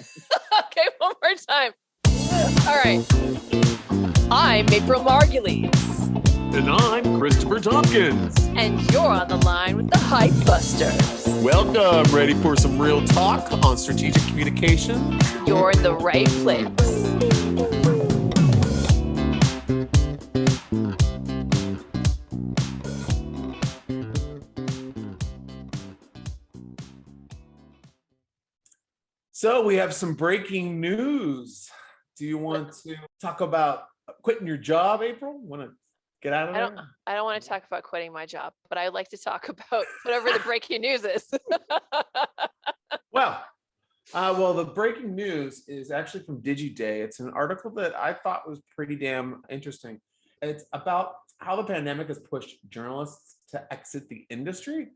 Okay, one more time. All right. I'm April Margulies. And I'm Christopher Tompkins. And you're on the line with the Hype Busters. Welcome. Ready for some real talk on strategic communication? You're in the right place. So we have some breaking news. Do you want to talk about quitting your job, April? Want to get out of there? I don't want to talk about quitting my job, but I'd like to talk about whatever the breaking news is. Well, the breaking news is actually from DigiDay. It's an article that I thought was pretty damn interesting. It's about how the pandemic has pushed journalists to exit the industry.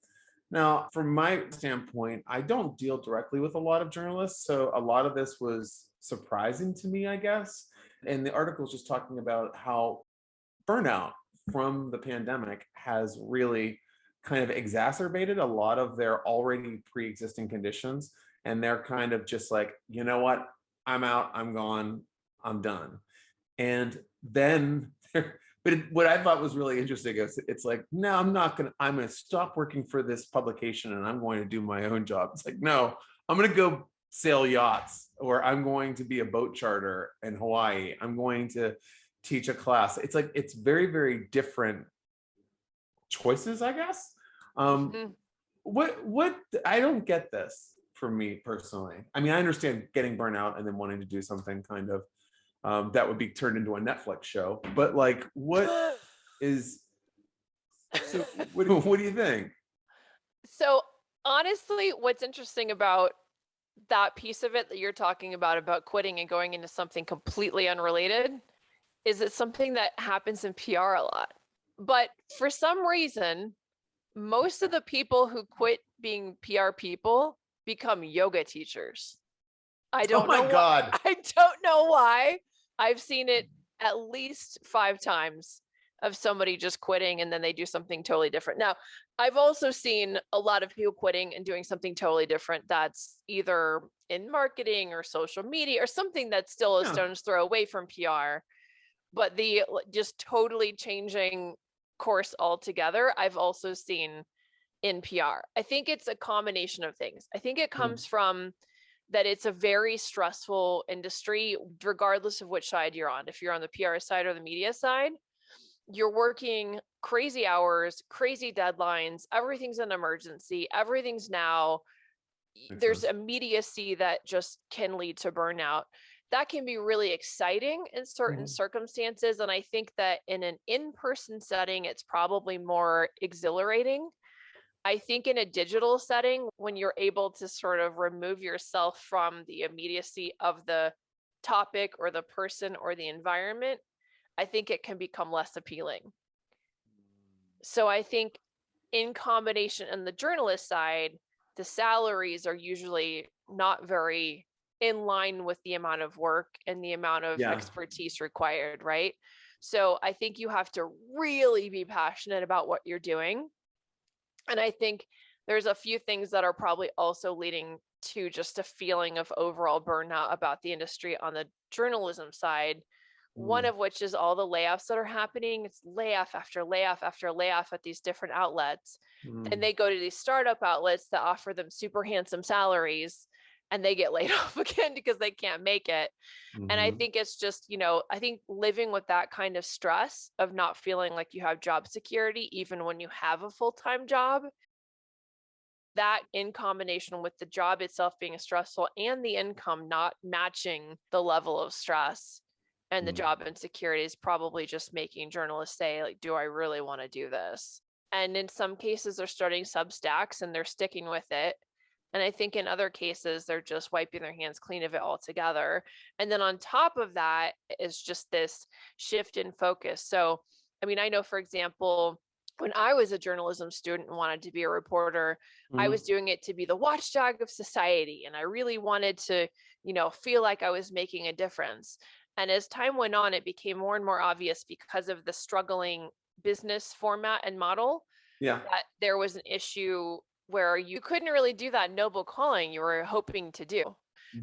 Now, from my standpoint, I don't deal directly with a lot of journalists, so a lot of this was surprising to me, I guess. And the article is just talking about how burnout from the pandemic has really kind of exacerbated a lot of their already pre-existing conditions. And they're kind of just like, you know what? I'm out, I'm gone, I'm done. And then what I thought was really interesting is it's like, no, I'm going to stop working for this publication and I'm going to do my own job. It's like, no, I'm going to go sail yachts, or I'm going to be a boat charter in Hawaii. I'm going to teach a class. It's like, it's very, very different choices, I guess. What I don't get this for me personally. I mean, I understand getting burnout and then wanting to do something kind of that would be turned into a Netflix show, but like, what is? So, what do you think? So honestly, what's interesting about that piece of it that you're talking about quitting and going into something completely unrelated, is it's something that happens in PR a lot. But for some reason, most of the people who quit being PR people become yoga teachers. I don't know. God. I don't know why. I've seen it at least 5 times of somebody just quitting and then they do something totally different. Now, I've also seen a lot of people quitting and doing something totally different that's either in marketing or social media or something that's still a stone's throw away from PR. But the just totally changing course altogether, I've also seen in PR. I think it's a combination of things. I think it comes from that it's a very stressful industry, regardless of which side you're on. If you're on the PR side or the media side, you're working crazy hours, crazy deadlines, everything's an emergency, everything's now. There's immediacy that just can lead to burnout. That can be really exciting in certain circumstances. And I think that in an in-person setting, it's probably more exhilarating. I think in a digital setting, when you're able to sort of remove yourself from the immediacy of the topic or the person or the environment, I think it can become less appealing. So I think in combination on the journalist side, the salaries are usually not very in line with the amount of work and the amount of expertise required, right? So I think you have to really be passionate about what you're doing. And I think there's a few things that are probably also leading to just a feeling of overall burnout about the industry on the journalism side. One of which is all the layoffs that are happening. It's layoff after layoff after layoff at these different outlets. Then they go to these startup outlets that offer them super handsome salaries and they get laid off again because they can't make it. And I think it's just, I think living with that kind of stress of not feeling like you have job security, even when you have a full-time job, that in combination with the job itself being stressful and the income not matching the level of stress and the job insecurity is probably just making journalists say, like, do I really want to do this? And in some cases, they're starting Substacks and they're sticking with it. And I think in other cases, they're just wiping their hands clean of it altogether. And then on top of that is just this shift in focus. So, I mean, I know, for example, when I was a journalism student and wanted to be a reporter, I was doing it to be the watchdog of society. And I really wanted to, feel like I was making a difference. And as time went on, it became more and more obvious because of the struggling business format and model that there was an issue where you couldn't really do that noble calling you were hoping to do.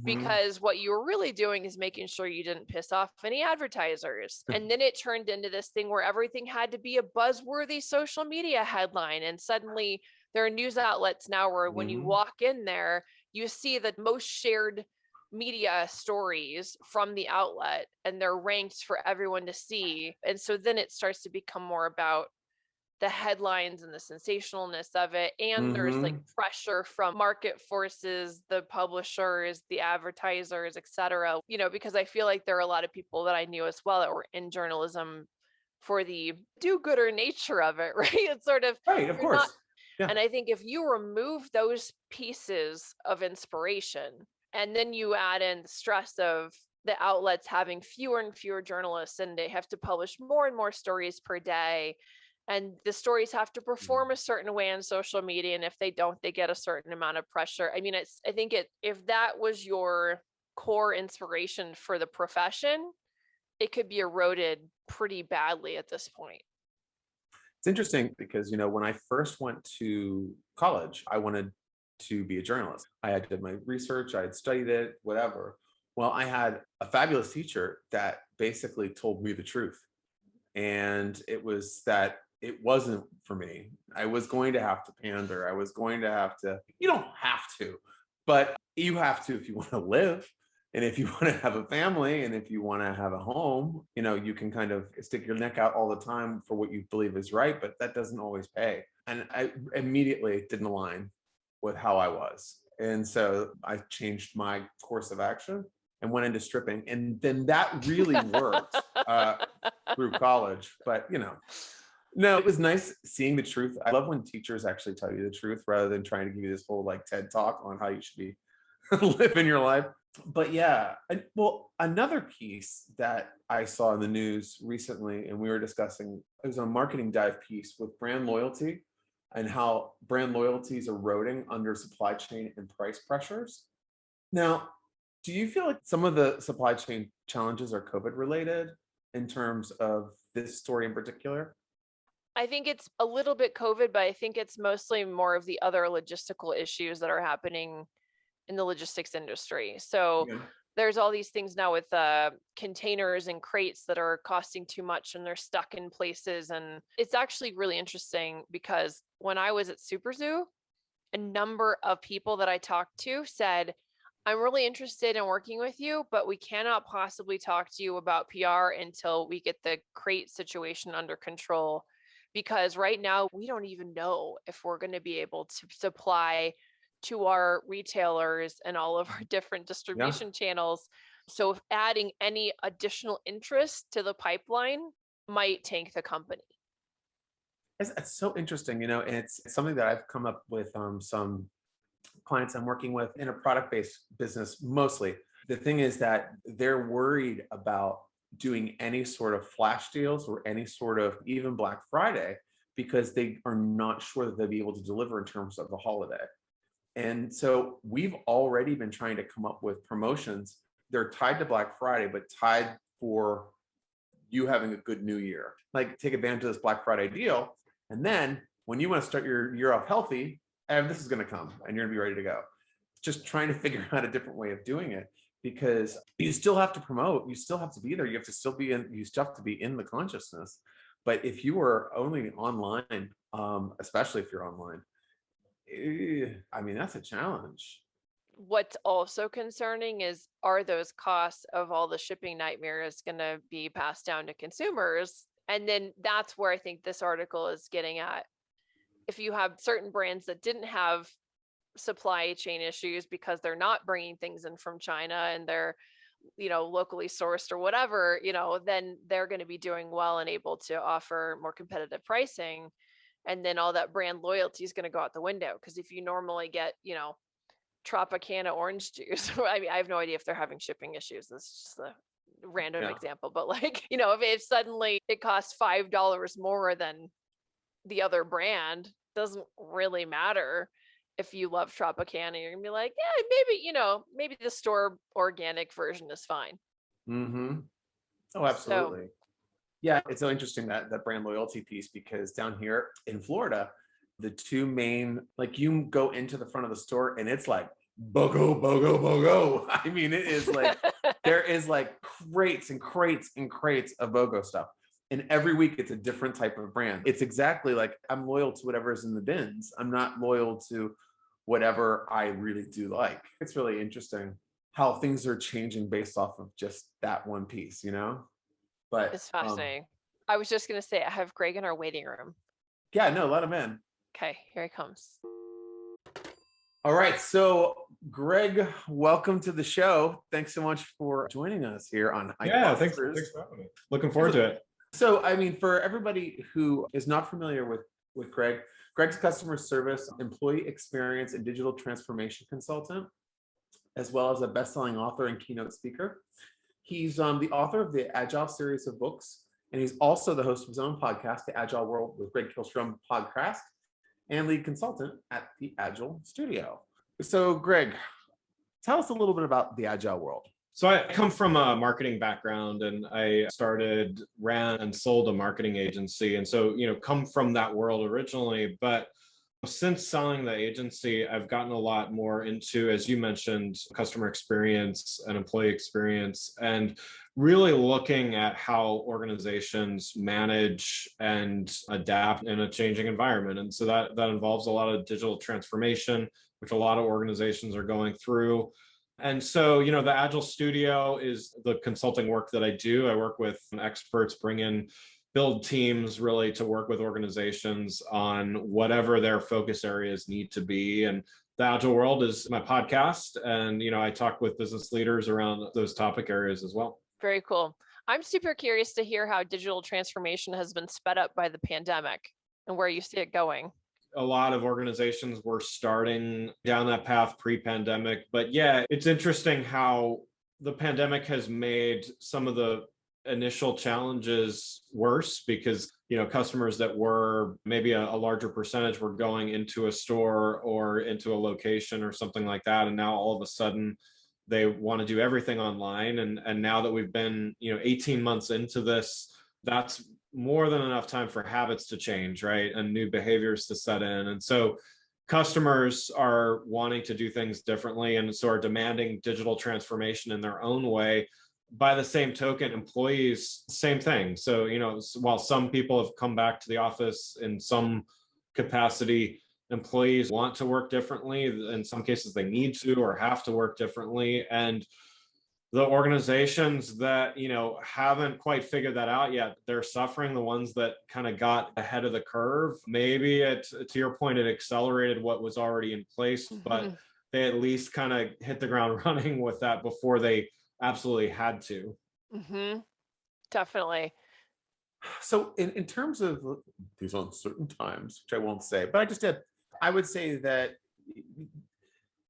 because what you were really doing is making sure you didn't piss off any advertisers. And then it turned into this thing where everything had to be a buzzworthy social media headline. And suddenly there are news outlets now where when you walk in there, you see the most shared media stories from the outlet and they're ranked for everyone to see. And so then it starts to become more about the headlines and the sensationalness of it. And there's like pressure from market forces, the publishers, the advertisers, et cetera, because I feel like there are a lot of people that I knew as well that were in journalism for the do-gooder nature of it, right? It's sort of, right, of course. And I think if you remove those pieces of inspiration, and then you add in the stress of the outlets having fewer and fewer journalists, and they have to publish more and more stories per day, and the stories have to perform a certain way on social media, and if they don't, they get a certain amount of pressure. I mean, I think if that was your core inspiration for the profession, it could be eroded pretty badly at this point. It's interesting because, when I first went to college, I wanted to be a journalist. I had did my research, I had studied it, whatever. Well, I had a fabulous teacher that basically told me the truth. And it was that it wasn't for me. I was going to have to pander. I was going to have to, you don't have to, but you have to if you want to live. And if you want to have a family and if you want to have a home, you can kind of stick your neck out all the time for what you believe is right, but that doesn't always pay. And I immediately didn't align with how I was. And so I changed my course of action and went into stripping. And then that really worked through college. But, no, it was nice seeing the truth. I love when teachers actually tell you the truth rather than trying to give you this whole like TED talk on how you should be living your life. But yeah, well, another piece that I saw in the news recently, and we were discussing, it was a marketing dive piece with brand loyalty and how brand loyalty is eroding under supply chain and price pressures. Now, do you feel like some of the supply chain challenges are COVID related in terms of this story in particular? I think it's a little bit COVID, but I think it's mostly more of the other logistical issues that are happening in the logistics industry. So there's all these things now with containers and crates that are costing too much and they're stuck in places. And it's actually really interesting because when I was at Super Zoo, a number of people that I talked to said, I'm really interested in working with you, but we cannot possibly talk to you about PR until we get the crate situation under control. Because right now, we don't even know if we're going to be able to supply to our retailers and all of our different distribution channels. So if adding any additional interest to the pipeline might tank the company. It's so interesting, and it's something that I've come up with some clients I'm working with in a product-based business mostly. The thing is that they're worried about doing any sort of flash deals or any sort of even Black Friday because they are not sure that they'll be able to deliver in terms of the holiday. And so we've already been trying to come up with promotions. They're tied to Black Friday, but tied for you having a good new year. Like take advantage of this Black Friday deal. And then when you want to start your year off healthy, and this is going to come and you're going to be ready to go. Just trying to figure out a different way of doing it because you still have to promote. You still have to be there. You have to still be in, you still have to be in the consciousness. But if you are only online, especially if you're online, I mean, that's a challenge. What's also concerning is, are those costs of all the shipping nightmares going to be passed down to consumers? And then that's where I think this article is getting at. If you have certain brands that didn't have supply chain issues because they're not bringing things in from China and they're, locally sourced or whatever, then they're going to be doing well and able to offer more competitive pricing. And then all that brand loyalty is going to go out the window. Because if you normally get, Tropicana orange juice, I mean, I have no idea if they're having shipping issues. This is just a random example. But like, if suddenly it costs $5 more than the other brand, doesn't really matter. If you love Tropicana, you're gonna be like, yeah, maybe the store organic version is fine. Mm-hmm. Oh, absolutely. Yeah, it's so interesting that brand loyalty piece, because down here in Florida, the two main, like you go into the front of the store and it's like BOGO, BOGO, BOGO. I mean, it is like, there is like crates and crates and crates of BOGO stuff. And every week it's a different type of brand. It's exactly like I'm loyal to whatever's in the bins. I'm not loyal to whatever I really do like. It's really interesting how things are changing based off of just that one piece, you know? But It's fascinating. I was just going to say, I have Greg in our waiting room. yeah, no, let him in. Okay, here he comes. All right. So, Greg, welcome to the show. Thanks so much for joining us here on Yeah, thanks for having me. Looking forward to it. So, I mean, for everybody who is not familiar with Greg, Greg's customer service, employee experience, and digital transformation consultant, as well as a best-selling author and keynote speaker. He's the author of the Agile series of books, and he's also the host of his own podcast, the Agile World with Greg Kihlström podcast, and lead consultant at the Agile Studio. So, Greg, tell us a little bit about the Agile World. So I come from a marketing background, and I ran and sold a marketing agency. And so, come from that world originally. But since selling the agency, I've gotten a lot more into, as you mentioned, customer experience and employee experience, and really looking at how organizations manage and adapt in a changing environment. And so that involves a lot of digital transformation, which a lot of organizations are going through. And so, the Agile Studio is the consulting work that I do. I work with experts, build teams really to work with organizations on whatever their focus areas need to be. And the Agile World is my podcast. And, I talk with business leaders around those topic areas as well. Very cool. I'm super curious to hear how digital transformation has been sped up by the pandemic and where you see it going. A lot of organizations were starting down that path pre-pandemic. But yeah, it's interesting how the pandemic has made some of the initial challenges worse, because customers that were maybe a larger percentage were going into a store or into a location or something like that, and now all of a sudden they want to do everything online. And now that we've been 18 months into this, that's more than enough time for habits to change, right, and new behaviors to set in. And so customers are wanting to do things differently, and so are demanding digital transformation in their own way. By the same token, employees, same thing. So, while some people have come back to the office in some capacity, employees want to work differently. In some cases, they need to or have to work differently. And the organizations that, haven't quite figured that out yet, they're suffering. The ones that kind of got ahead of the curve, maybe to your point, it accelerated what was already in place, but they at least kind of hit the ground running with that before they absolutely had to. Definitely. So in terms of these uncertain times, which I won't say, but I would say that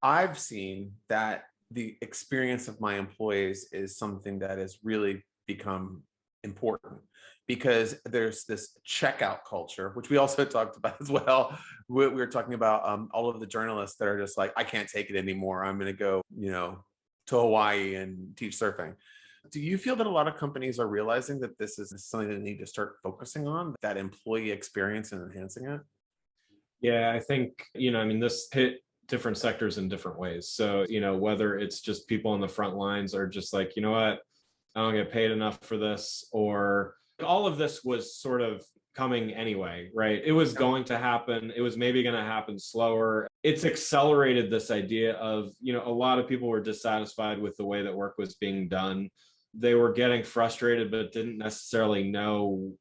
I've seen that the experience of my employees is something that has really become important, because there's this checkout culture, which we also talked about as well. We were talking about all of the journalists that are just like, I can't take it anymore. I'm going to go, to Hawaii and teach surfing. Do you feel that a lot of companies are realizing that this is something they need to start focusing on, that employee experience and enhancing it? Yeah, I think, this hit different sectors in different ways. So, whether it's just people on the front lines are just like, you know what, I don't get paid enough for this, or all of this was sort of coming anyway, right? It was going to happen. It was maybe going to happen slower. It's accelerated this idea of, a lot of people were dissatisfied with the way that work was being done. They were getting frustrated, but didn't necessarily know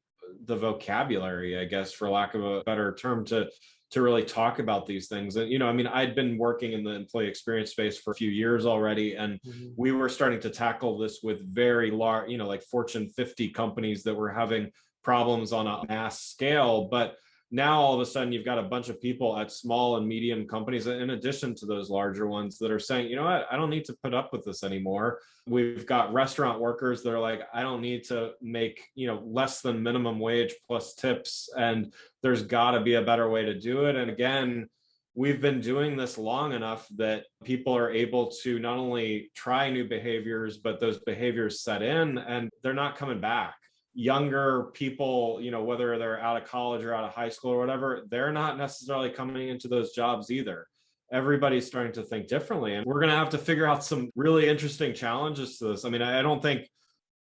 the vocabulary, I guess, for lack of a better term, to really talk about these things. And, I'd been working in the employee experience space for a few years already, and we were starting to tackle this with very large, like Fortune 50 companies that were having problems on a mass scale. But now all of a sudden you've got a bunch of people at small and medium companies, in addition to those larger ones, that are saying, you know what, I don't need to put up with this anymore. We've got restaurant workers that are like, I don't need to make, less than minimum wage plus tips, and there's got to be a better way to do it. And again, we've been doing this long enough that people are able to not only try new behaviors, but those behaviors set in and they're not coming back. Younger people, whether they're out of college or out of high school or whatever, they're not necessarily coming into those jobs either. everybody's starting to think differently. And we're going to have to figure out some really interesting challenges to this. I mean, I don't think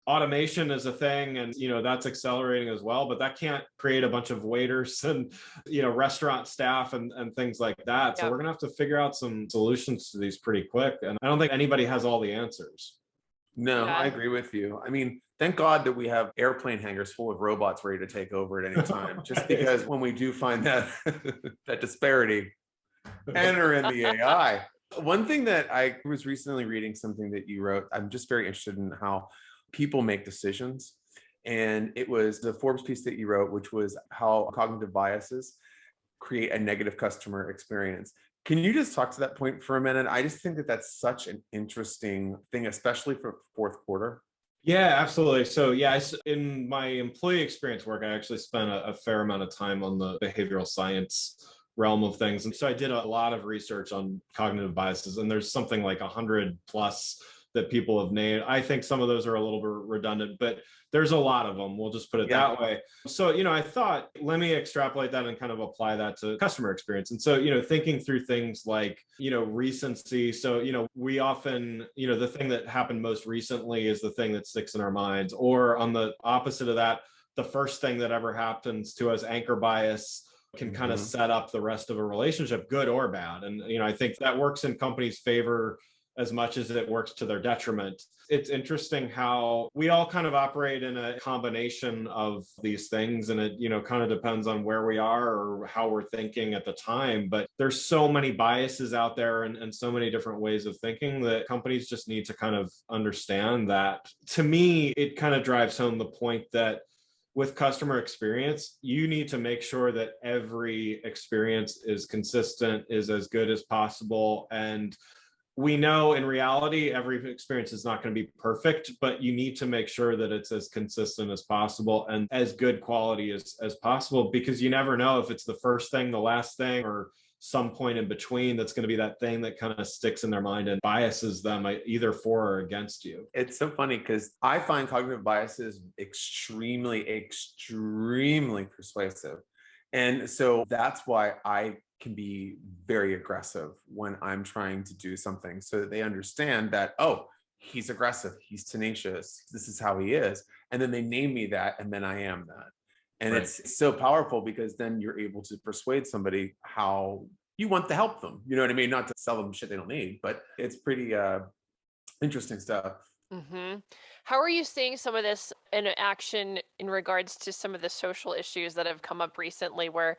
automation is a thing, and that's accelerating as well, but that can't create a bunch of waiters and restaurant staff and things like that. So we're gonna have to figure out some solutions to these pretty quick, and I don't think anybody has all the answers. No, I agree with you. I mean, thank God that we have airplane hangars full of robots ready to take over at any time, just because when we do find that that disparity, enter in the AI. One thing that I was recently reading, something that you wrote, I'm just very interested in how people make decisions. And it was the Forbes piece that you wrote, which was how cognitive biases create a negative customer experience. Can you just talk to that point for a minute? I just think that that's such an interesting thing, especially for fourth quarter. Yeah, absolutely. So in my employee experience work, I actually spent a fair amount of time on the behavioral science realm of things. And so I did a lot of research on cognitive biases, and there's something like 100 plus that people have named. I think some of those are a little bit redundant, but there's a lot of them. We'll just put it that way. So, I thought, let me extrapolate that and kind of apply that to customer experience. And so, thinking through things like, recency. So, we often, the thing that happened most recently is the thing that sticks in our minds, or on the opposite of that, the first thing that ever happens to us, anchor bias, can kind of set up the rest of a relationship, good or bad. And, I think that works in companies' favor as much as it works to their detriment. It's interesting how we all kind of operate in a combination of these things, and it, kind of depends on where we are or how we're thinking at the time. But there's so many biases out there and so many different ways of thinking that companies just need to kind of understand that. To me, it kind of drives home the point that with customer experience, you need to make sure that every experience is consistent, is as good as possible. And we know in reality, every experience is not going to be perfect, but you need to make sure that it's as consistent as possible and as good quality as possible, because you never know if it's the first thing, the last thing, or some point in between that's going to be that thing that kind of sticks in their mind and biases them either for or against you. It's so funny because I find cognitive biases extremely, extremely persuasive. And so that's why I can be very aggressive when I'm trying to do something, so that they understand that, oh, he's aggressive, he's tenacious, this is how he is. And then they name me that, and then I am that. And It's so powerful, because then you're able to persuade somebody how you want to help them. You know what I mean? Not to sell them shit they don't need, but it's pretty interesting stuff. How are you seeing some of this in action in regards to some of the social issues that have come up recently, where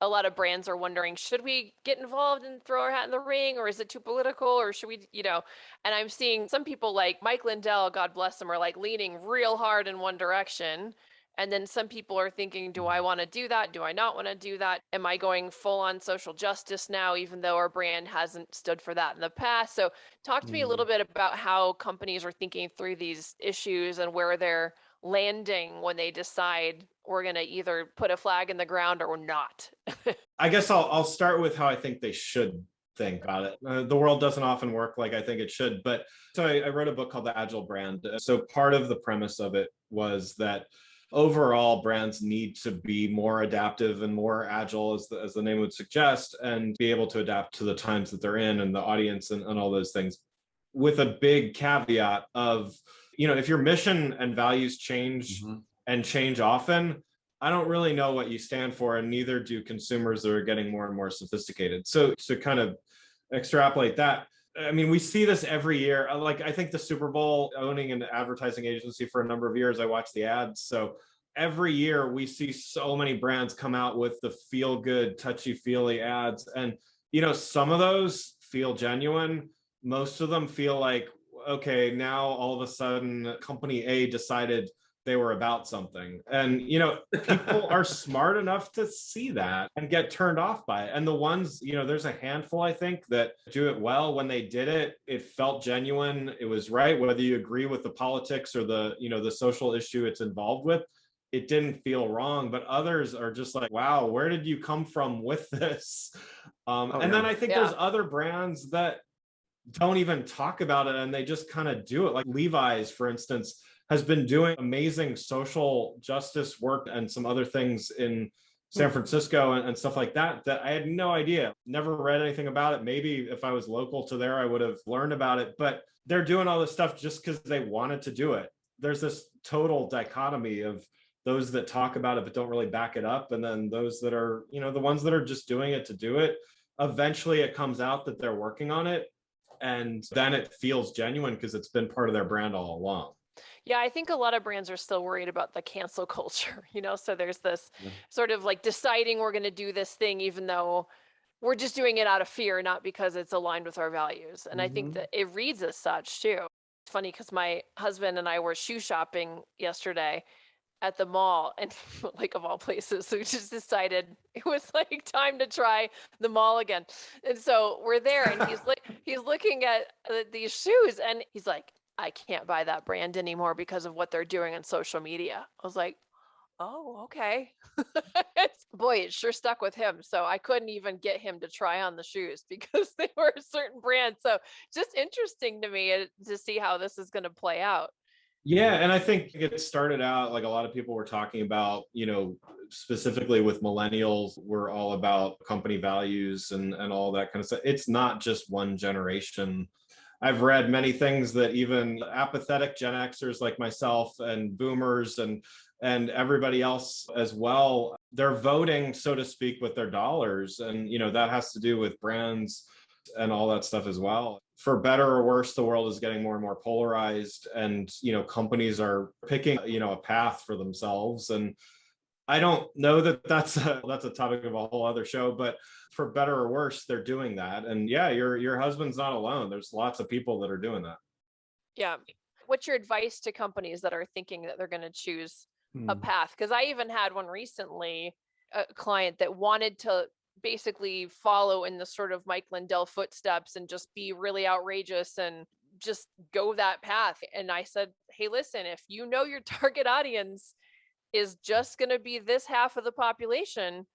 a lot of brands are wondering, should we get involved and throw our hat in the ring, or is it too political, or should we, and I'm seeing some people like Mike Lindell, God bless him, are like leaning real hard in one direction. And then some people are thinking, do I want to do that? Do I not want to do that? Am I going full on social justice now, even though our brand hasn't stood for that in the past? So talk to me a little bit about how companies are thinking through these issues and where they're landing when they decide we're going to either put a flag in the ground or not. I guess I'll start with how I think they should think about it. The world doesn't often work like I think it should. But so I wrote a book called The Agile Brand. So part of the premise of it was that overall brands need to be more adaptive and more agile, as the name would suggest, and be able to adapt to the times that they're in and the audience and all those things, with a big caveat of, if your mission and values change and change often, I don't really know what you stand for, and neither do consumers that are getting more and more sophisticated. So to kind of extrapolate that, I mean, we see this every year. Like, I think the Super Bowl, owning an advertising agency for a number of years, I watch the ads. So every year we see so many brands come out with the feel good, touchy feely ads. And, some of those feel genuine. Most of them feel like, okay, now all of a sudden company A decided they were about something. And, people are smart enough to see that and get turned off by it. And the ones, there's a handful, I think, that do it well. When they did it, it felt genuine. It was right. Whether you agree with the politics or the social issue it's involved with, it didn't feel wrong. But others are just like, wow, where did you come from with this? Then I think there's other brands that don't even talk about it, and they just kind of do it. Like Levi's, for instance, has been doing amazing social justice work and some other things in San Francisco and stuff like that, that I had no idea, never read anything about it. Maybe if I was local to there, I would have learned about it, but they're doing all this stuff just because they wanted to do it. There's this total dichotomy of those that talk about it but don't really back it up, and then those that are, the ones that are just doing it to do it. Eventually it comes out that they're working on it, and then it feels genuine because it's been part of their brand all along. Yeah, I think a lot of brands are still worried about the cancel culture, so there's this sort of like deciding we're going to do this thing, even though we're just doing it out of fear, not because it's aligned with our values. And I think that it reads as such too. It's funny because my husband and I were shoe shopping yesterday at the mall, and like of all places, we just decided it was like time to try the mall again. And so we're there, and he's looking at these shoes, and he's like, I can't buy that brand anymore because of what they're doing on social media. I was like, oh, okay. Boy, it sure stuck with him. So I couldn't even get him to try on the shoes because they were a certain brand. So just interesting to me to see how this is going to play out. Yeah, and I think it started out like a lot of people were talking about, specifically with millennials, we're all about company values and all that kind of stuff. It's not just one generation. I've read many things that even apathetic Gen Xers like myself and boomers and everybody else as well, they're voting, so to speak, with their dollars. And, that has to do with brands and all that stuff as well. For better or worse, the world is getting more and more polarized, and, companies are picking, a path for themselves. And I don't know that that's a topic of a whole other show, but for better or worse, they're doing that. And yeah, your husband's not alone. There's lots of people that are doing that. Yeah. What's your advice to companies that are thinking that they're going to choose a path? Because I even had one recently, a client that wanted to basically follow in the sort of Mike Lindell footsteps and just be really outrageous and just go that path. And I said, hey, listen, if your target audience is just going to be this half of the population,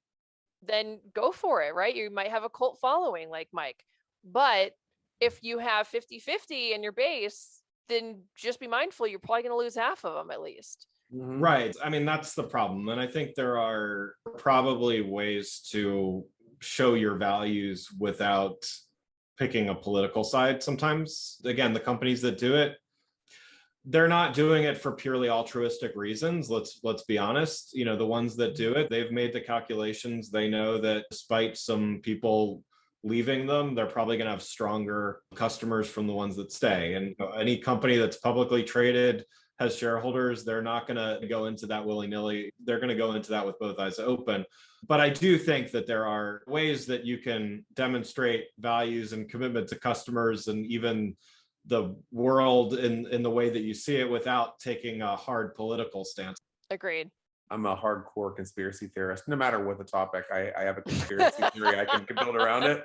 then go for it, right? You might have a cult following like Mike. But if you have 50-50 in your base, then just be mindful, you're probably going to lose half of them at least. Right. I mean, that's the problem. And I think there are probably ways to show your values without picking a political side. Sometimes, again, the companies that do it, they're not doing it for purely altruistic reasons. Let's be honest. The ones that do it, they've made the calculations. They know that despite some people leaving them, they're probably going to have stronger customers from the ones that stay. And any company that's publicly traded, has shareholders, they're not going to go into that willy-nilly. They're going to go into that with both eyes open. But I do think that there are ways that you can demonstrate values and commitment to customers and even the world in the way that you see it without taking a hard political stance. Agreed. I'm a hardcore conspiracy theorist. No matter what the topic, I have a conspiracy theory I can build around it.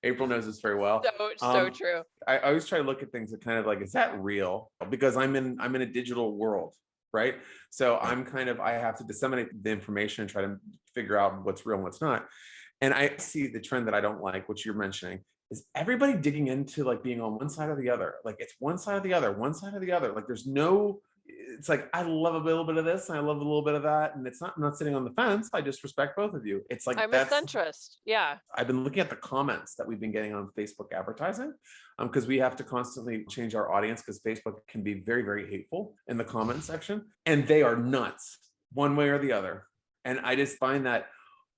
April knows this very well. So true. I always try to look at things that kind of like, is that real? Because I'm in a digital world, right? So I have to disseminate the information and try to figure out what's real and what's not. And I see the trend that I don't like, which you're mentioning, is everybody digging into like being on one side or the other. Like it's one side or the other, one side or the other. Like it's like, I love a little bit of this and I love a little bit of that. And I'm not sitting on the fence. I just respect both of you. It's like, I'm a centrist. Yeah. I've been looking at the comments that we've been getting on Facebook advertising, because we have to constantly change our audience because Facebook can be very, very hateful in the comment section, and they are nuts one way or the other. And I just find that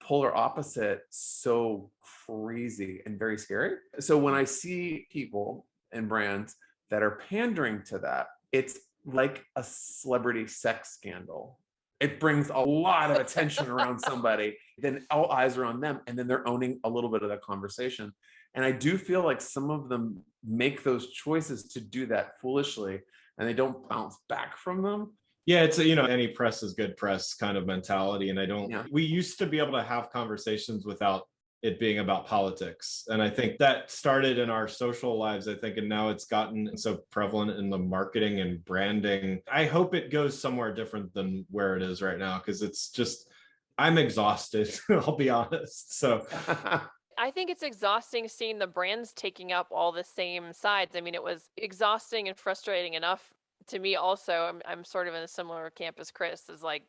polar opposite so crazy and very scary. So when I see people and brands that are pandering to that, it's like a celebrity sex scandal. It brings a lot of attention around somebody, then all eyes are on them, and then they're owning a little bit of that conversation. And I do feel like some of them make those choices to do that foolishly, and they don't bounce back from them. Yeah, it's any press is good press kind of mentality. And we used to be able to have conversations without it being about politics. And I think that started in our social lives, and now it's gotten so prevalent in the marketing and branding. I hope it goes somewhere different than where it is right now, because it's just, I'm exhausted, I'll be honest. So I think it's exhausting seeing the brands taking up all the same sides. I mean, it was exhausting and frustrating enough to me also. I'm sort of in a similar camp as Chris, is like,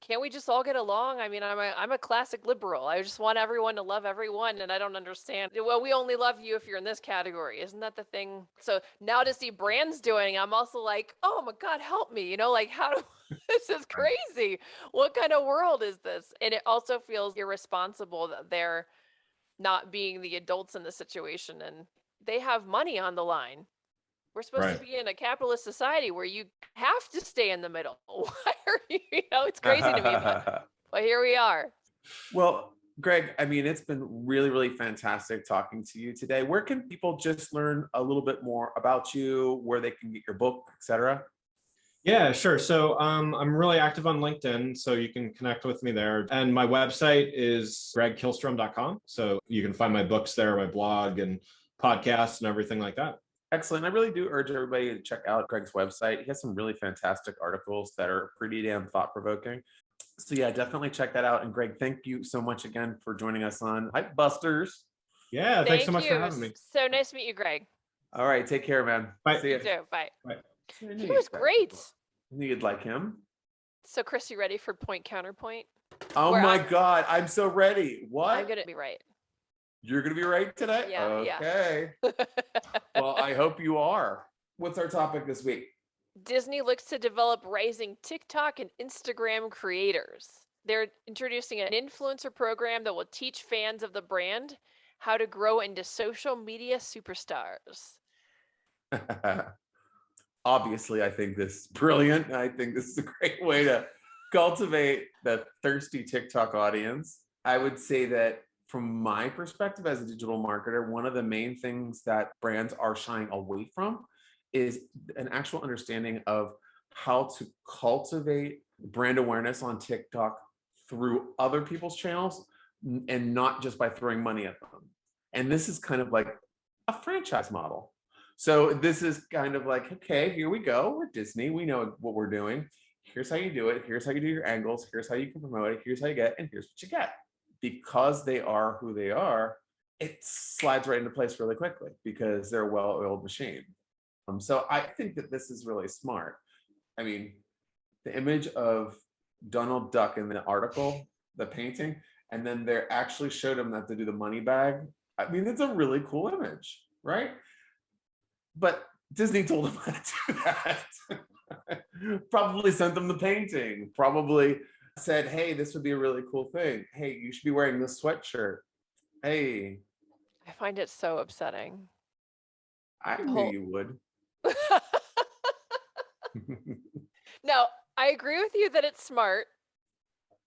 Can't we just all get along? I mean, I'm a classic liberal. I just want everyone to love everyone, and I don't understand. Well, we only love you if you're in this category. Isn't that the thing? So now to see brands doing, I'm also like, oh my God, help me. Like how do this is crazy. What kind of world is this? And it also feels irresponsible that they're not being the adults in the situation, and they have money on the line. We're supposed to Right. be in a capitalist society where you have to stay in the middle. Why are it's crazy to me, but here we are. Well, Greg, I mean, it's been really, really fantastic talking to you today. Where can people just learn a little bit more about you, where they can get your book, etc.? Yeah, sure. So I'm really active on LinkedIn, so you can connect with me there. And my website is gregkihlström.com. So you can find my books there, my blog and podcasts and everything like that. Excellent. I really do urge everybody to check out Greg's website. He has some really fantastic articles that are pretty damn thought-provoking. So yeah, definitely check that out. And Greg, thank you so much again for joining us on Hype Busters. Yeah, thanks so much you. for having me. So nice to meet you, Greg. All right, take care, man. Bye. See you. You too. Bye. Bye. He was great. I knew you'd like him. So Chris, you ready for point counterpoint? Oh Where my God, I'm so ready. What? I'm gonna be right. You're gonna be right today? Yeah. Okay. Well, I hope you are. What's our topic this week? Disney looks to develop rising TikTok and Instagram creators. They're introducing an influencer program that will teach fans of the brand how to grow into social media superstars. Obviously, I think this is brilliant. I think this is a great way to cultivate the thirsty TikTok audience. I would say that from my perspective as a digital marketer, one of the main things that brands are shying away from is an actual understanding of how to cultivate brand awareness on TikTok through other people's channels and not just by throwing money at them. And this is kind of like a franchise model. So this is kind of like, okay, here we go. We're Disney. We know what we're doing. Here's how you do it. Here's how you do your angles. Here's how you can promote it. Here's how you get it. And here's what you get. Because they are who they are, it slides right into place really quickly because they're a well-oiled machine. So I think that this is really smart. I mean, the image of Donald Duck in the article, the painting, and then they actually showed him that to do the money bag. I mean, it's a really cool image, right? But Disney told him how to do that. Probably sent them the painting, probably said, hey, this would be a really cool thing. Hey, you should be wearing this sweatshirt. Hey. I find it so upsetting. I knew you would. No, I agree with you that it's smart,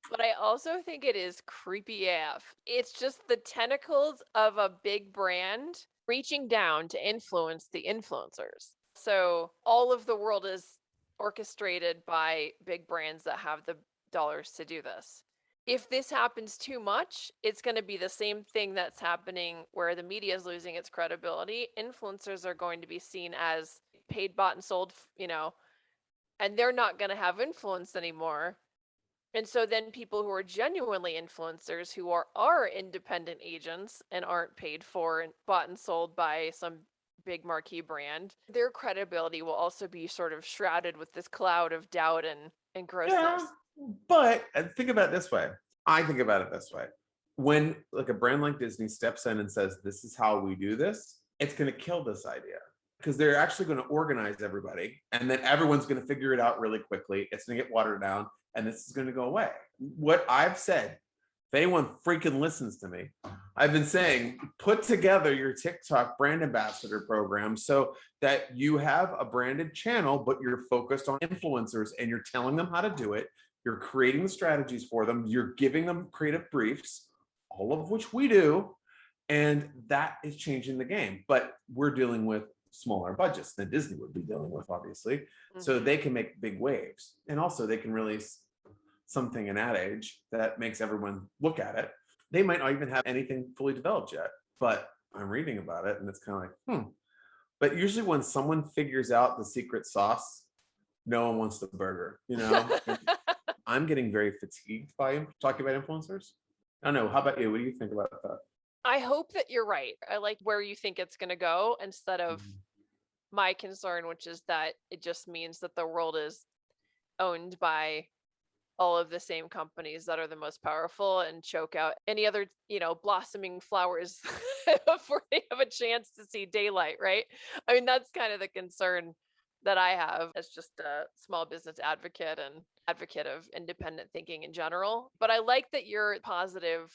but I also think it is creepy AF. It's just the tentacles of a big brand reaching down to influence the influencers. So all of the world is orchestrated by big brands that have the dollars to do this. If this happens too much, it's going to be the same thing that's happening where the media is losing its credibility. Influencers are going to be seen as paid, bought, and sold, and they're not going to have influence anymore. And so then people who are genuinely influencers, who are independent agents and aren't paid for and bought and sold by some big marquee brand, their credibility will also be sort of shrouded with this cloud of doubt and grossness. Yeah, but think about it this way. I think about it this way. When like a brand like Disney steps in and says, this is how we do this, it's going to kill this idea because they're actually going to organize everybody and then everyone's going to figure it out really quickly. It's going to get watered down and this is going to go away. What I've said, if anyone freaking listens to me, I've been saying, put together your TikTok brand ambassador program so that you have a branded channel, but you're focused on influencers and you're telling them how to do it. You're creating the strategies for them. You're giving them creative briefs, all of which we do. And that is changing the game. But we're dealing with smaller budgets than Disney would be dealing with, obviously. Mm-hmm. So they can make big waves. And also they can release something in Ad Age that makes everyone look at it. They might not even have anything fully developed yet, but I'm reading about it and it's kind of like, But usually when someone figures out the secret sauce, no one wants the burger, I'm getting very fatigued by talking about influencers. I don't know. How about you? What do you think about that? I hope that you're right. I like where you think it's going to go instead of my concern, which is that it just means that the world is owned by all of the same companies that are the most powerful and choke out any other, blossoming flowers before they have a chance to see daylight, right? I mean, that's kind of the concern that I have as just a small business advocate and advocate of independent thinking in general. But I like that you're positive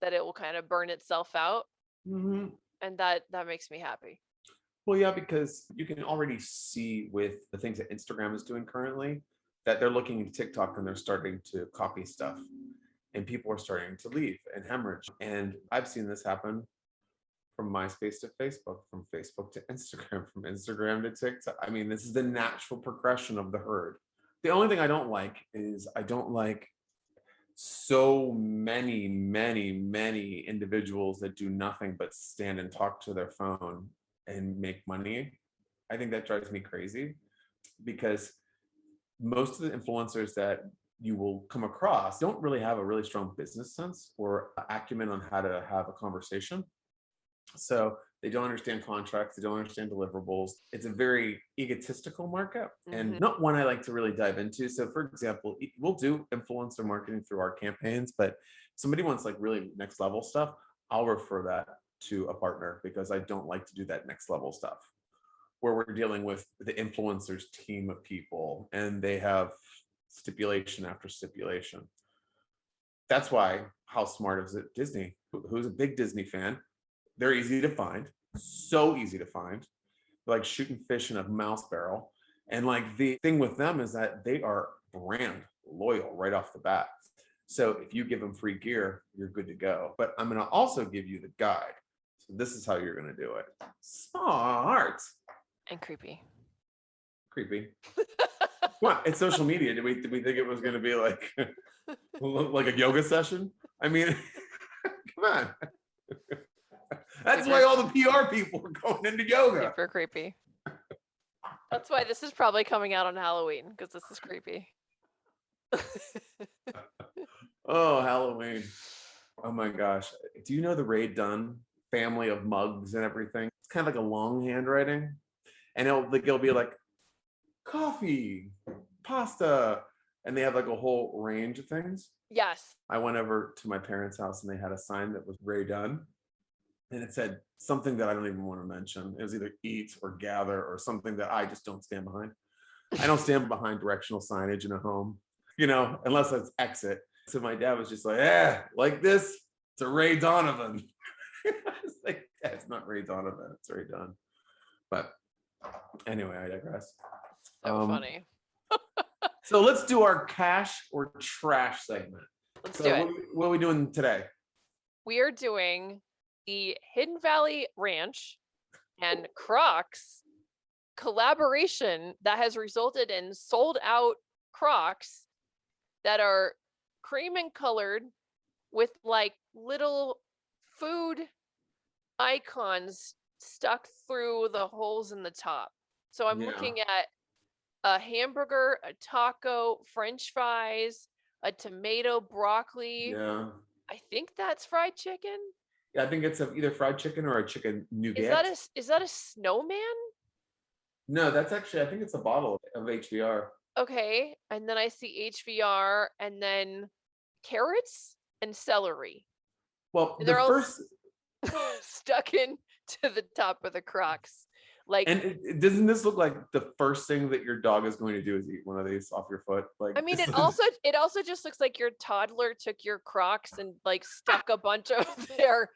that it will kind of burn itself out. Mm-hmm. And that makes me happy. Well, yeah, because you can already see with the things that Instagram is doing currently that they're looking at TikTok and they're starting to copy stuff, and people are starting to leave and hemorrhage. And I've seen this happen from MySpace to Facebook, from Facebook to Instagram, from Instagram to TikTok. I mean, this is the natural progression of the herd. The only thing I don't like is I don't like so many individuals that do nothing but stand and talk to their phone and make money. I think that drives me crazy, because most of the influencers that you will come across don't really have a really strong business sense or acumen on how to have a conversation. So they don't understand contracts, they don't understand deliverables. It's a very egotistical market, and not one I like to really dive into. So for example, we'll do influencer marketing through our campaigns, but if somebody wants like really next level stuff, I'll refer that to a partner, because I don't like to do that next level stuff where we're dealing with the influencers team of people and they have stipulation after stipulation. That's why, how smart is it Disney? Who's a big Disney fan? They're easy to find, so easy to find. They're like shooting fish in a mouse barrel. And like the thing with them is that they are brand loyal right off the bat. So if you give them free gear, you're good to go. But I'm going to also give you the guide. So this is how you're going to do it. Smart. And creepy. Creepy. What? It's social media. Did we think it was going to be like a yoga session? I mean, come on. That's why all the PR people are going into yoga. Super creepy. That's why this is probably coming out on Halloween, because this is creepy. Oh, Halloween. Oh my gosh. Do you know the Ray Dunn family of mugs and everything? It's kind of like a long handwriting. And it'll be like coffee, pasta, and they have like a whole range of things. Yes. I went over to my parents' house and they had a sign that was Ray Dunn. And it said something that I don't even want to mention. It was either eat or gather or something that I just don't stand behind. I don't stand behind directional signage in a home, unless it's exit. So my dad was just like this, it's a Ray Donovan. I was like, yeah, it's not Ray Donovan, it's Ray Dunn. But anyway, I digress. So funny. So let's do our cash or trash segment. Let's do it. What are we doing today? We are doing the Hidden Valley Ranch and Crocs collaboration that has resulted in sold out Crocs that are cream and colored with like little food icons stuck through the holes in the top. So I'm looking at a hamburger, a taco, French fries, a tomato, broccoli. Yeah. I think that's fried chicken. Yeah, I think it's either fried chicken or a chicken nougat. Is that a snowman? No, that's actually, I think it's a bottle of HVR. Okay, and then I see HVR and then carrots and celery. Well, and they're first stuck into the top of the Crocs. And doesn't this look like the first thing that your dog is going to do is eat one of these off your foot? Like, I mean, it also just looks like your toddler took your Crocs and like stuck a bunch of their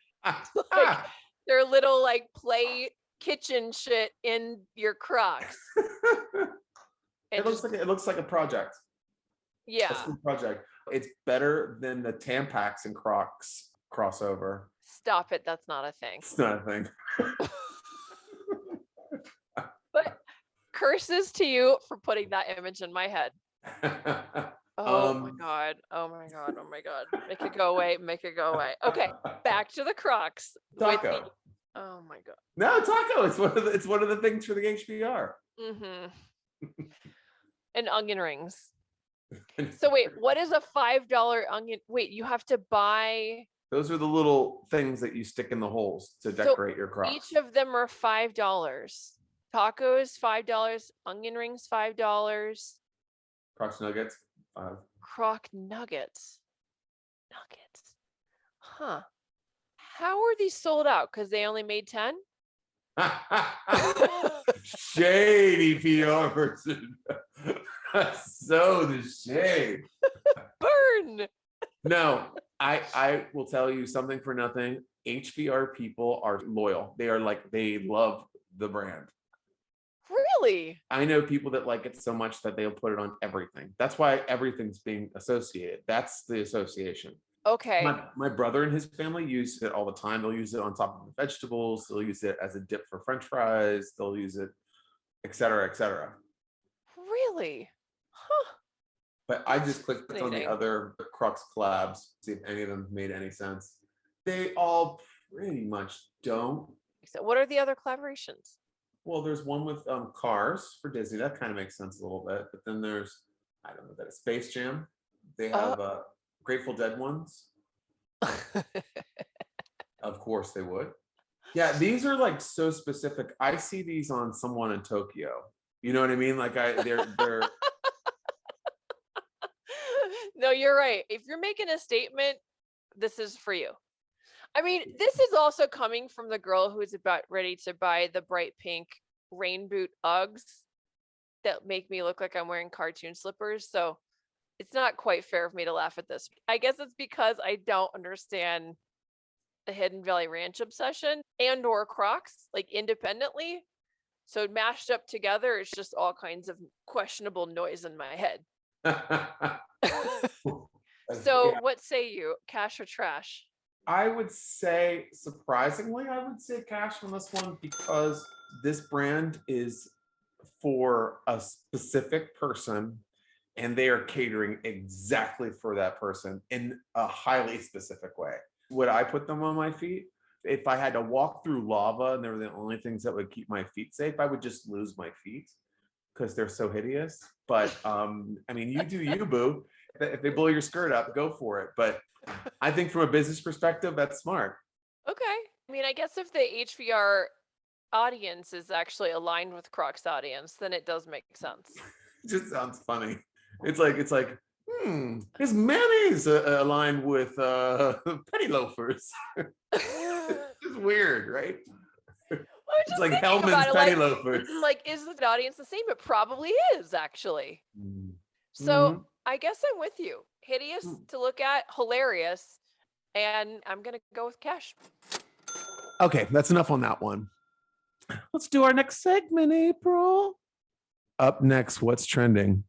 little like play kitchen shit in your Crocs. It looks like a project. Yeah. It's a project. It's better than the Tampax and Crocs crossover. Stop it. That's not a thing. It's not a thing. But curses to you for putting that image in my head. Oh my god. Oh my god. Oh my god. Make it go away. Make it go away. Okay. Back to the Crocs. Taco. Oh my god. No, taco. It's one of the things for the HBR. Mm-hmm. And onion rings. So wait, what is a $5 onion? Wait, you have to buy. Those are the little things that you stick in the holes to decorate your Crocs. Each of them are $5. Tacos $5, onion rings $5. Crocs nuggets. Croc nuggets. Nuggets. Huh. How are these sold out? Because they only made 10? Shady PR person. So the shade. Burn. No, I will tell you something for nothing. HBR people are loyal. They are like, they love the brand. Really? I know people that like it so much that they'll put it on everything. That's why everything's being associated. That's the association. Okay. My brother and his family use it all the time. They'll use it on top of the vegetables. They'll use it as a dip for French fries. They'll use it, et cetera, et cetera. Really? Huh. But I just clicked on the Fascinating. other Crocs collabs, see if any of them made any sense. They all pretty much don't. So what are the other collaborations? Well, there's one with Cars for Disney. That kind of makes sense a little bit. But then there's, I don't know, that Space Jam. They have Grateful Dead ones. Of course they would. Yeah, these are like so specific. I see these on someone in Tokyo. You know what I mean? Like they're No, you're right. If you're making a statement, this is for you. I mean, this is also coming from the girl who is about ready to buy the bright pink rain boot Uggs that make me look like I'm wearing cartoon slippers. So it's not quite fair for me to laugh at this. I guess it's because I don't understand the Hidden Valley Ranch obsession and or Crocs like independently. So mashed up together, it's just all kinds of questionable noise in my head. So yeah. what say you, cash or trash? I would say, surprisingly, I would say cash on this one because this brand is for a specific person and they are catering exactly for that person in a highly specific way. Would I put them on my feet? If I had to walk through lava and they were the only things that would keep my feet safe, I would just lose my feet because they're so hideous. But I mean, you do you, boo. If they blow your skirt up, go for it. But I think from a business perspective, that's smart. Okay. I mean, I guess if the HVR audience is actually aligned with Crocs audience, then it does make sense. It just sounds funny. It's like, is mayonnaise aligned with penny loafers? It's weird, right? It's like Hellman's penny loafers. Like, is the audience the same? It probably is, actually. So I guess I'm with you. Hideous to look at, hilarious, and I'm gonna go with cash. Okay, that's enough on that one. Let's do our next segment, April. Up next, what's trending?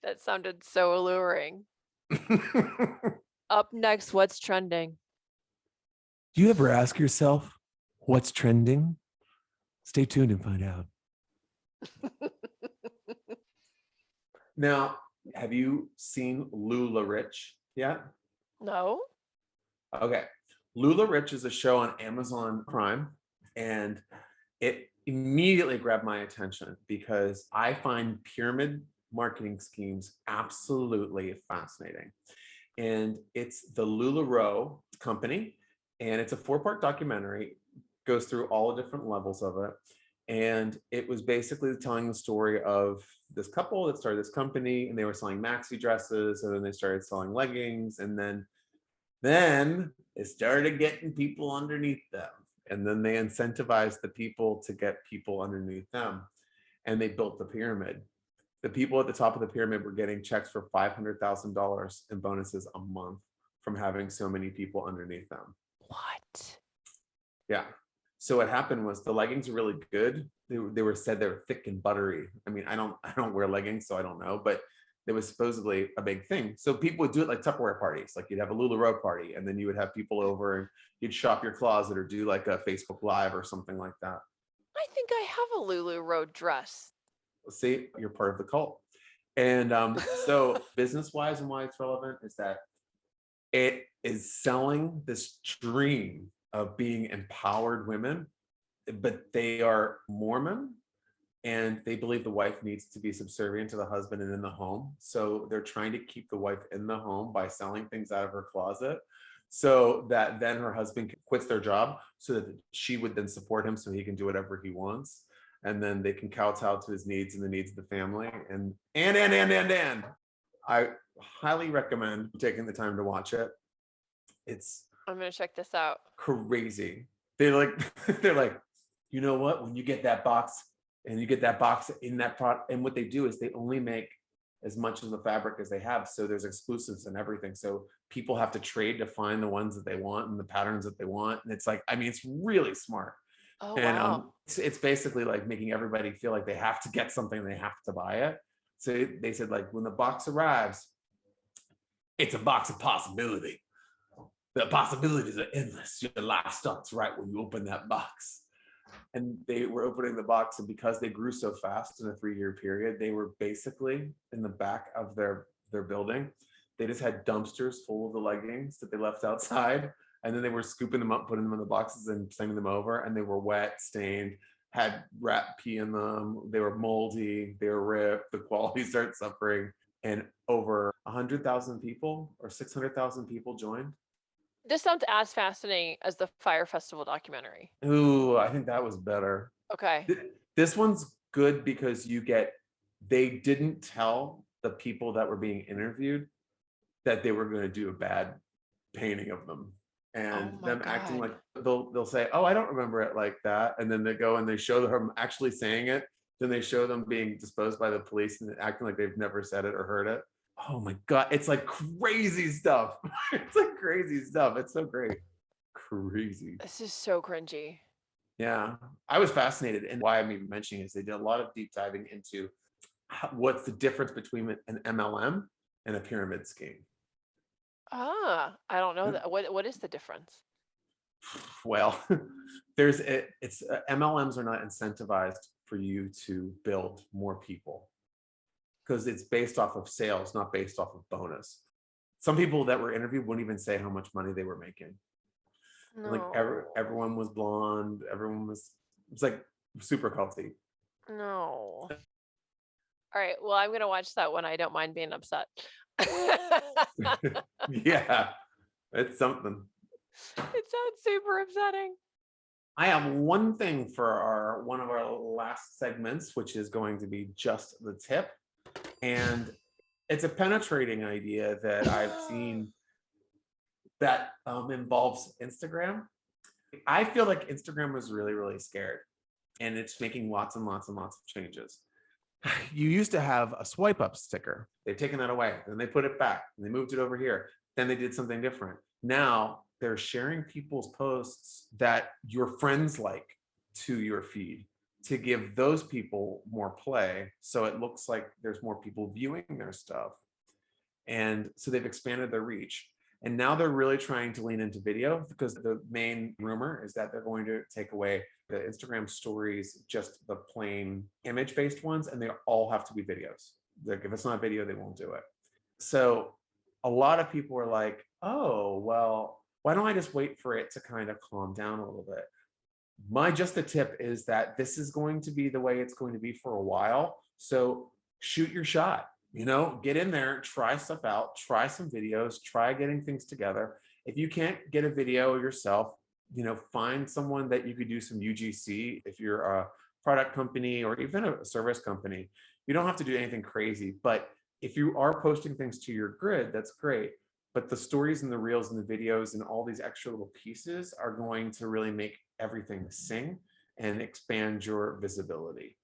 That sounded so alluring. Up next, what's trending? Do you ever ask yourself what's trending? Stay tuned and find out. Now, have you seen Lula Rich yet? No. Okay. Lula Rich is a show on Amazon Prime, and it immediately grabbed my attention because I find pyramid marketing schemes absolutely fascinating. And it's the LuLaRoe company, and it's a 4-part documentary, goes through all the different levels of it. And it was basically telling the story of this couple that started this company, and they were selling maxi dresses, and then they started selling leggings, and then they started getting people underneath them. And then they incentivized the people to get people underneath them. And they built the pyramid. The people at the top of the pyramid were getting checks for $500,000 in bonuses a month from having so many people underneath them. What? Yeah. So what happened was the leggings were really good. They were said they were thick and buttery. I mean, I don't wear leggings, so I don't know, but it was supposedly a big thing. So people would do it like Tupperware parties. Like you'd have a LuLaRoe party, and then you would have people over and you'd shop your closet or do like a Facebook Live or something like that. I think I have a LuLaRoe dress. See, you're part of the cult. And so business-wise and why it's relevant is that it is selling this dream of being empowered women, but they are Mormon and they believe the wife needs to be subservient to the husband and in the home. So they're trying to keep the wife in the home by selling things out of her closet so that then her husband quits their job so that she would then support him so he can do whatever he wants. and then they can kowtow to his needs and the needs of the family. And I highly recommend taking the time to watch it. It's I'm gonna check this out. crazy. They're like, you know what? When you get that box and you get that box in that product, and what they do is they only make as much of the fabric as they have. So there's exclusives and everything. So people have to trade to find the ones that they want and the patterns that they want. And it's like, I mean, it's really smart. Oh, And wow. it's basically like making everybody feel like they have to get something, they have to buy it. So they said, like, when the box arrives, it's a box of possibility. The possibilities are endless. Your life starts right when you open that box. And they were opening the box, and because they grew so fast in a 3-year period, they were basically in the back of their building. They just had dumpsters full of the leggings that they left outside, and then they were scooping them up, putting them in the boxes and sending them over, and they were wet, stained, had rat pee in them, they were moldy, they were ripped, the quality started suffering, and over 100,000 people or 600,000 people joined. This sounds as fascinating as the Fire Festival documentary. Ooh, I think that was better. Okay. This one's good because they didn't tell the people that were being interviewed that they were going to do a bad painting of them, and Oh my them acting God. like they'll say, oh, I don't remember it like that, and then they go and they show them actually saying it, then they show them being disposed by the police and acting like they've never said it or heard it. Oh my God, it's like crazy stuff. It's like crazy stuff. It's so great. Crazy. This is so cringy. Yeah, I was fascinated, and why I'm even mentioning is they did a lot of deep diving into what's the difference between an MLM and a pyramid scheme. I don't know that. What is the difference? Well, MLMs are not incentivized for you to build more people because it's based off of sales, not based off of bonus. Some people that were interviewed wouldn't even say how much money they were making. No. Like everyone was blonde, it's like super healthy. No. All right. Well, I'm gonna watch that one. I don't mind being upset. Yeah, it's something. It sounds super upsetting. I have one thing for one of our last segments, which is going to be just the tip. And it's a penetrating idea that I've seen that involves Instagram. I feel like Instagram was really, really scared, and it's making lots and lots and lots of changes. You used to have a swipe up sticker. They've taken that away. Then they put it back and they moved it over here. Then they did something different. Now they're sharing people's posts that your friends like to your feed to give those people more play. So it looks like there's more people viewing their stuff. And so they've expanded their reach. And now they're really trying to lean into video, because the main rumor is that they're going to take away the Instagram stories, just the plain image-based ones, and they all have to be videos. Like, if it's not video, they won't do it. So a lot of people are like, oh, well, why don't I just wait for it to kind of calm down a little bit? My just the tip is that this is going to be the way it's going to be for a while. So shoot your shot. Get in there, try stuff out, try some videos, try getting things together. If you can't get a video yourself, find someone that you could do some UGC. If you're a product company or even a service company, you don't have to do anything crazy. But if you are posting things to your grid, that's great. But the stories and the reels and the videos and all these extra little pieces are going to really make everything sing and expand your visibility.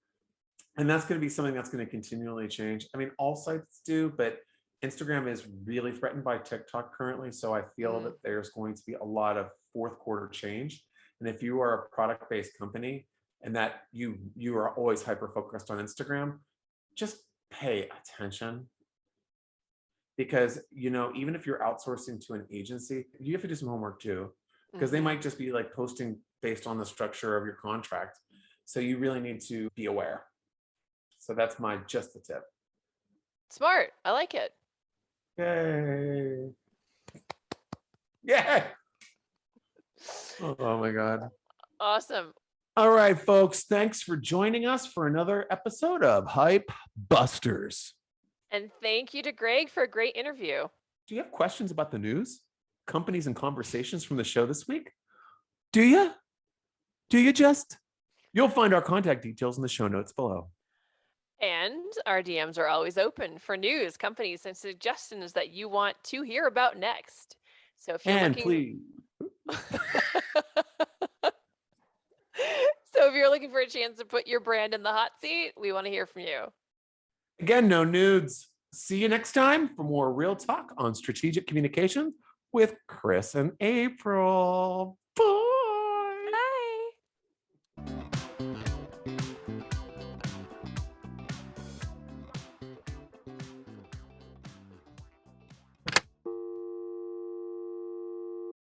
And that's going to be something that's going to continually change. I mean, all sites do, but Instagram is really threatened by TikTok currently. So I feel that there's going to be a lot of fourth quarter change. And if you are a product-based company and that you are always hyper-focused on Instagram, just pay attention. Because, even if you're outsourcing to an agency, you have to do some homework too, because they might just be like posting based on the structure of your contract. So you really need to be aware. So that's my just the tip. Smart. I like it. Yay. Yeah. Oh my God. Awesome. All right, folks. Thanks for joining us for another episode of Hype Busters. And thank you to Greg for a great interview. Do you have questions about the news, companies, and conversations from the show this week? Do you? Do you just? You'll find our contact details in the show notes below. And our DMs are always open for news, companies, and suggestions that you want to hear about next. So if you're And looking, please, so if you're looking for a chance to put your brand in the hot seat, we want to hear from you. again, no nudes. See you next time for more real talk on strategic communication with Chris and April.